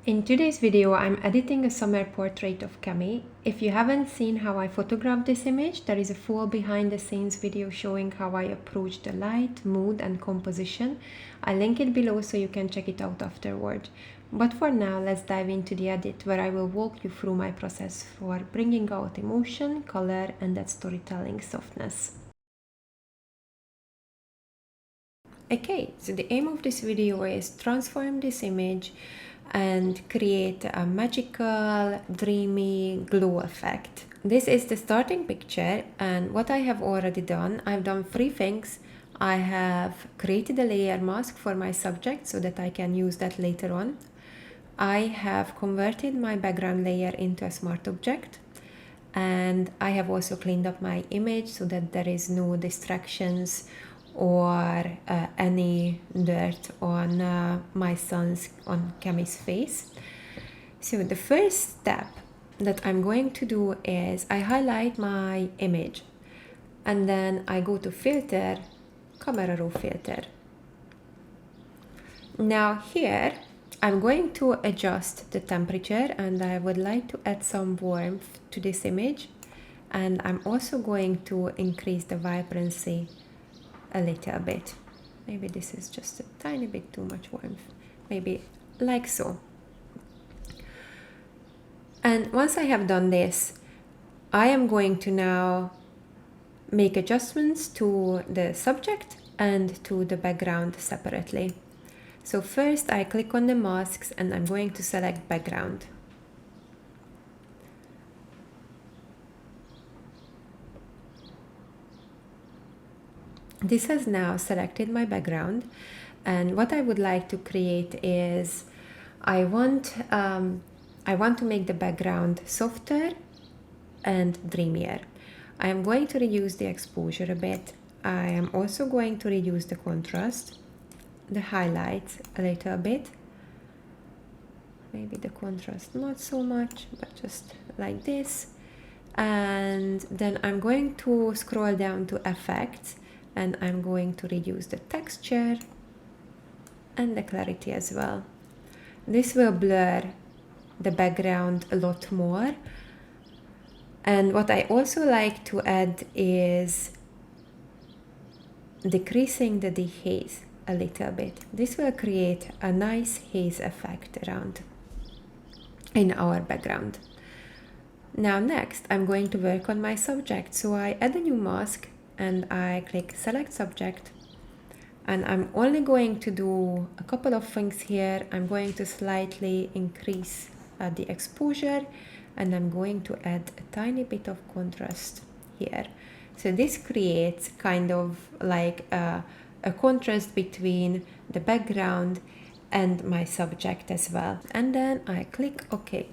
In today's video, I'm editing a summer portrait of Cami. If you haven't seen how I photographed this image, there is a full behind the scenes video showing how I approached the light, mood and composition. I'll link it below so you can check it out afterward. But for now, let's dive into the edit where I will walk you through my process for bringing out emotion, color and that storytelling softness. Okay, so the aim of this video is transform this image and create a magical, dreamy glow effect. This is the starting picture, and what I have already done, I've done 3 things. I have created a layer mask for my subject so that I can use that later on. I have converted my background layer into a smart object, and I have also cleaned up my image so that there is no distractions or any dirt on on Cami's face. So the first step that I'm going to do is I highlight my image and then I go to filter, camera raw filter. Now here I'm going to adjust the temperature and I would like to add some warmth to this image, and I'm also going to increase the vibrancy a little bit. Maybe this is just a tiny bit too much warmth, maybe like so. And once I have done this, I am going to now make adjustments to the subject and to the background separately. So first I click on the masks and I'm going to select background. This has now selected my background, and what I would like to create is I want to make the background softer and dreamier. I am going to reduce the exposure a bit. I am also going to reduce the contrast, the highlights a little bit. Maybe the contrast not so much, but just like this. And then I'm going to scroll down to effects, and I'm going to reduce the texture and the clarity as well. This will blur the background a lot more. And what I also like to add is decreasing the dehaze a little bit. This will create a nice haze effect around in our background. Now next, I'm going to work on my subject. So I add a new mask and I click select subject, and I'm only going to do a couple of things here. I'm going to slightly increase the exposure, and I'm going to add a tiny bit of contrast here. So this creates kind of like a contrast between the background and my subject as well. And then I click OK.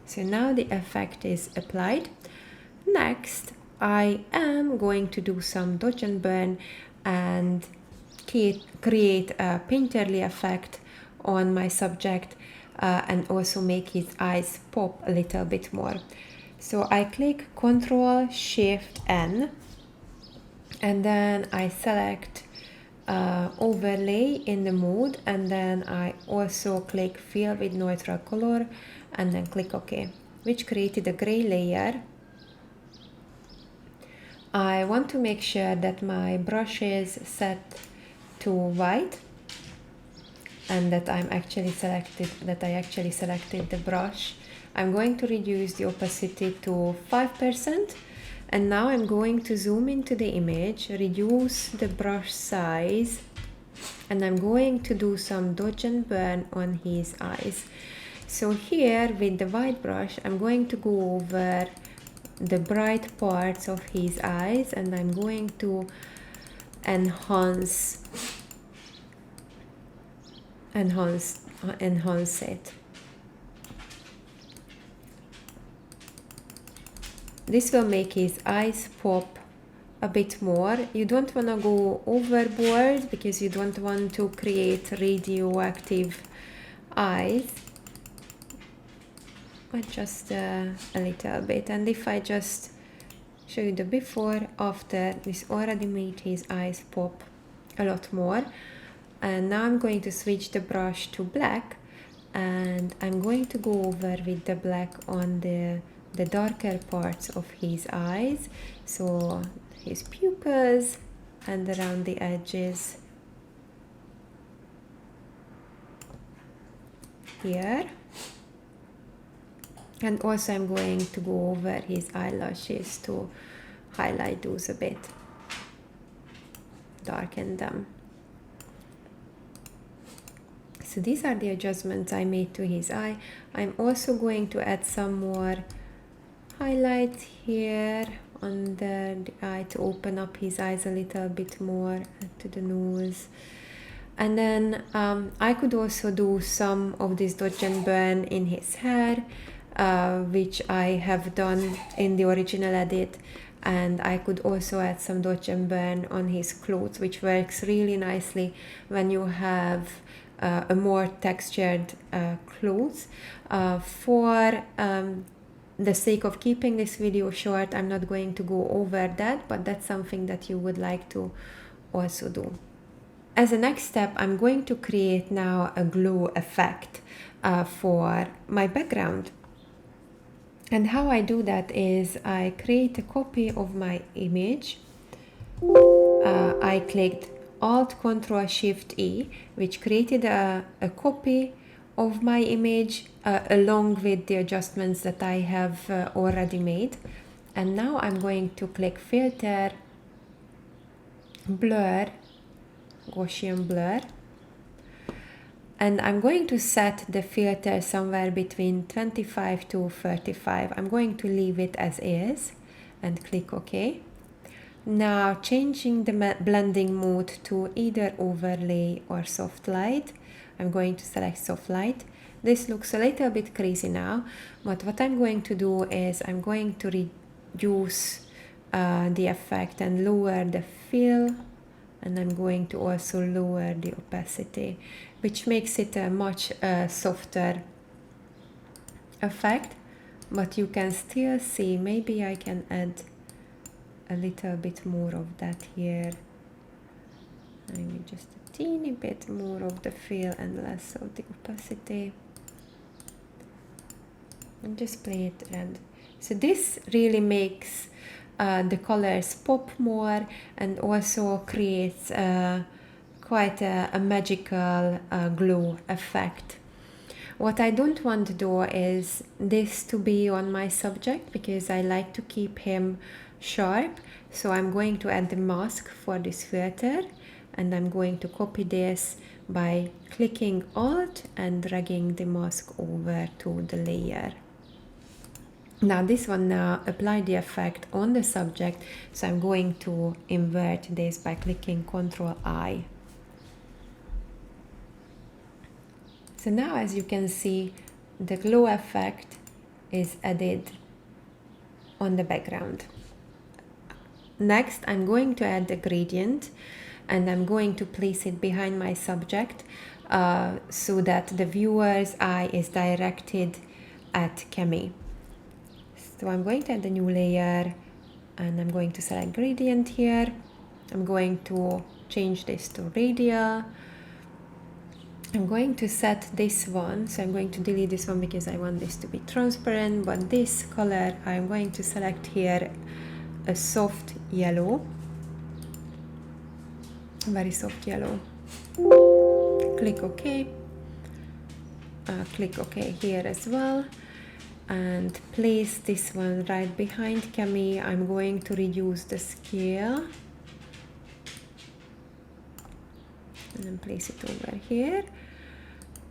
So now the effect is applied. Next, I am going to do some dodge and burn and create a painterly effect on my subject and also make his eyes pop a little bit more. So I click Ctrl Shift N, and then I select overlay in the mode, and then I also click fill with neutral color and then click OK, which created a gray layer. I want to make sure that my brush is set to white and that I actually selected the brush. I'm going to reduce the opacity to 5%, and now I'm going to zoom into the image, reduce the brush size, and I'm going to do some dodge and burn on his eyes. So here with the white brush, I'm going to go over the bright parts of his eyes, and I'm going to enhance it. This will make his eyes pop a bit more. You don't want to go overboard because you don't want to create radioactive eyes, but just a little bit. And if I just show you the before, after, this already made his eyes pop a lot more. And now I'm going to switch the brush to black, and I'm going to go over with the black on the darker parts of his eyes, so his pupils and around the edges here. And also I'm going to go over his eyelashes to highlight those a bit, darken them. So these are the adjustments I made to his eye. I'm also going to add some more highlights here under the eye to open up his eyes a little bit more, to the nose. And then I could also do some of this dodge and burn in his hair, which I have done in the original edit. And I could also add some dodge and burn on his clothes, which works really nicely when you have a more textured clothes. For the sake of keeping this video short, I'm not going to go over that, but that's something that you would like to also do. As a next step, I'm going to create now a glow effect for my background. And how I do that is I create a copy of my image. I clicked Alt-Ctrl-Shift-E, which created a copy of my image along with the adjustments that I have already made. And now I'm going to click Filter, Blur, Gaussian Blur. And I'm going to set the filter somewhere between 25 to 35. I'm going to leave it as is and click OK. Now changing the blending mode to either overlay or soft light. I'm going to select soft light. This looks a little bit crazy now, but what I'm going to do is I'm going to reduce the effect and lower the fill, and I'm going to also lower the opacity, which makes it a much softer effect, but you can still see, maybe I can add a little bit more of that here. Maybe just a teeny bit more of the fill and less of the opacity. And just play it around. So this really makes the colors pop more and also creates quite a magical glow effect. What I don't want to do is this to be on my subject, because I like to keep him sharp. So I'm going to add the mask for this filter, and I'm going to copy this by clicking Alt and dragging the mask over to the layer. Now this one now apply the effect on the subject, so I'm going to invert this by clicking Ctrl-I. So now, as you can see, the glow effect is added on the background. Next, I'm going to add the gradient, and I'm going to place it behind my subject so that the viewer's eye is directed at Kemi. So I'm going to add a new layer, and I'm going to select gradient here. I'm going to change this to radial. I'm going to set this one, so I'm going to delete this one because I want this to be transparent, but this color I'm going to select here a soft yellow, very soft yellow. Click OK. Click OK here as well, and place this one right behind Kemi. I'm going to reduce the scale and then place it over here.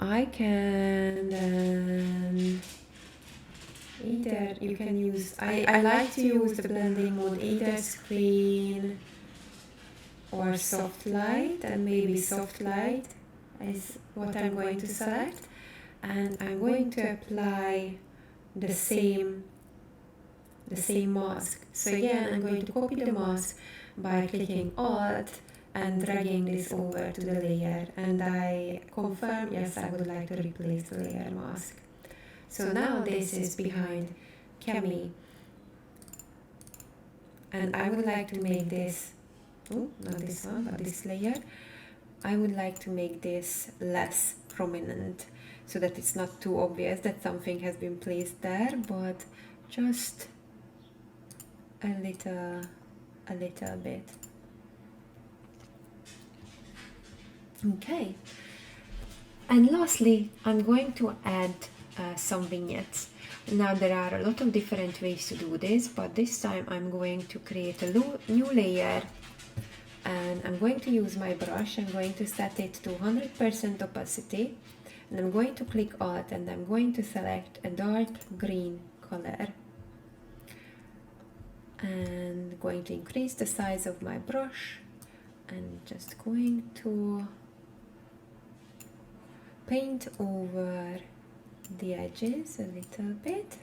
I can either you can use, I like to use the blending mode, either screen or soft light, and maybe soft light is what I'm going to select, and I'm going to apply the same mask. So again, I'm going to copy the mask by clicking Alt and dragging this over to the layer, and I confirm, yes, I would like to replace the layer mask. So now this is behind Kemi, and I would like to make this, not this one, but this layer, I would like to make this less prominent so that it's not too obvious that something has been placed there, but just a little bit. Okay, and lastly I'm going to add some vignettes. Now there are a lot of different ways to do this, but this time I'm going to create a new layer, and I'm going to use my brush. I'm going to set it to 100% opacity, and I'm going to click Alt, and I'm going to select a dark green color, and going to increase the size of my brush, and just going to paint over the edges a little bit,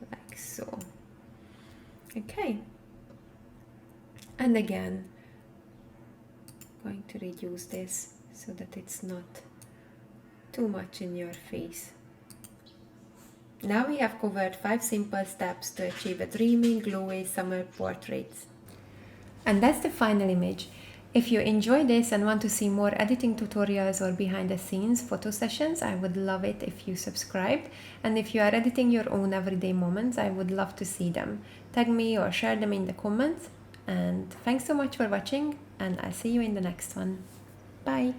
like so. Okay, and again going to reduce this so that it's not too much in your face. Now we have covered 5 simple steps to achieve a dreamy, glowy summer portrait. And that's the final image. If you enjoy this and want to see more editing tutorials or behind the scenes photo sessions, I would love it if you subscribed. And if you are editing your own everyday moments, I would love to see them. Tag me or share them in the comments. And thanks so much for watching, and I'll see you in the next one. Bye!